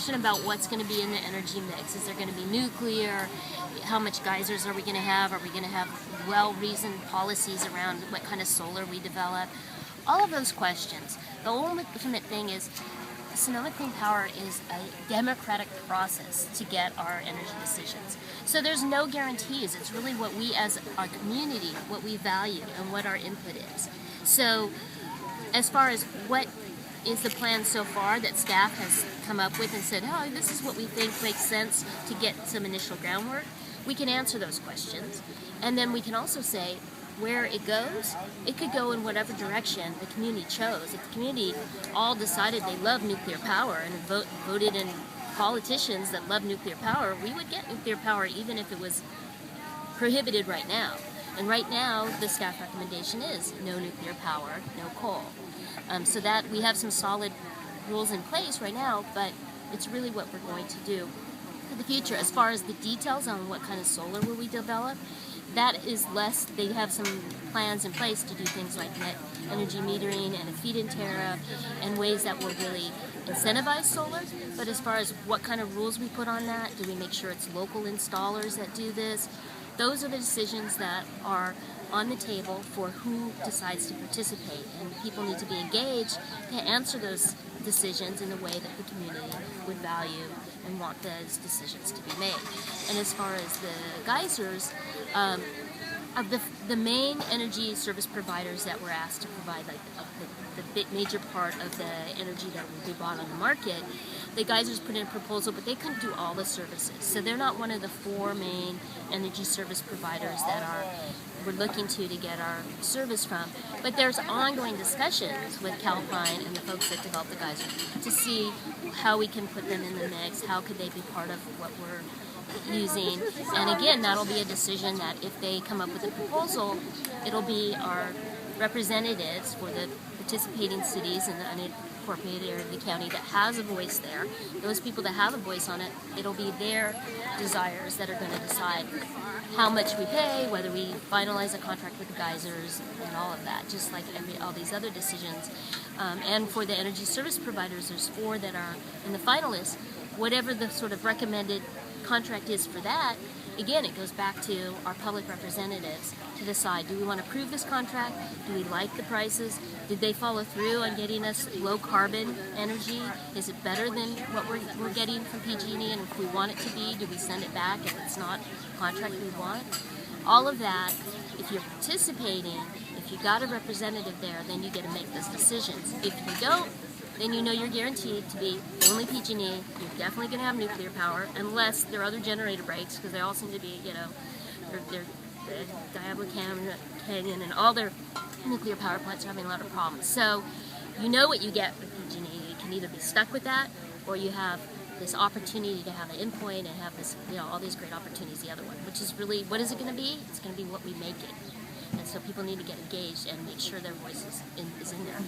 question about what's going to be in the energy mix. Is there going to be nuclear? How much geysers are we going to have? Are we going to have well-reasoned policies around what kind of solar we develop? All of those questions. The ultimate thing is Sonoma Clean Power is a democratic process to get our energy decisions. So there's no guarantees. It's really what we as our community, what we value and what our input is. So as far as what is the plan so far that staff has come up with and said, oh, this is what we think makes sense to get some initial groundwork, we can answer those questions. And then we can also say, where it goes, it could go in whatever direction the community chose. If the community all decided they love nuclear power and voted in politicians that love nuclear power, we would get nuclear power even if it was prohibited right now. And right now, the staff recommendation is no nuclear power, no coal. So that we have some solid rules in place right now, but it's really what we're going to do for the future. As far as the details on what kind of solar will we develop, that is less. They have some plans in place to do things like net energy metering and a feed-in tariff and ways that will really incentivize solar. But as far as what kind of rules we put on that, do we make sure it's local installers that do this? Those are the decisions that are on the table for who decides to participate, and people need to be engaged to answer those decisions in the way that the community would value and want those decisions to be made. And as far as the geysers, the main energy service providers that were asked to provide the major part of the energy that will be bought on the market, the geysers put in a proposal, but they couldn't do all the services. So they're not one of the 4 main energy service providers that we're looking to get our service from. But there's ongoing discussions with Calpine and the folks that develop the geysers to see how we can put them in the mix, how could they be part of what we're using. And again, that'll be a decision that if they come up with a proposal, it'll be our representatives for the participating cities in the unincorporated area of the county that has a voice there. Those people that have a voice on it, it'll be their desires that are going to decide how much we pay, whether we finalize a contract with the geysers, and all of that, just like all these other decisions. And for the energy service providers, there's 4 that are in the finalists. Whatever the sort of recommended contract is for that, again, it goes back to our public representatives to decide, do we want to approve this contract? Do we like the prices? Did they follow through on getting us low carbon energy? Is it better than what we're getting from PG&E? And if we want it to be, do we send it back if it's not the contract we want? All of that, if you're participating, if you got a representative there, then you get to make those decisions. If you don't, then you know you're guaranteed to be only PG&E. You're definitely going to have nuclear power, unless there are other generator breaks, because they all seem to be, they're Diablo Canyon and all their nuclear power plants are having a lot of problems. So you know what you get with PG&E. You can either be stuck with that, or you have this opportunity to have an endpoint and have this, all these great opportunities the other one, which is really, what is it going to be? It's going to be what we make it. And so people need to get engaged and make sure their voice is in there.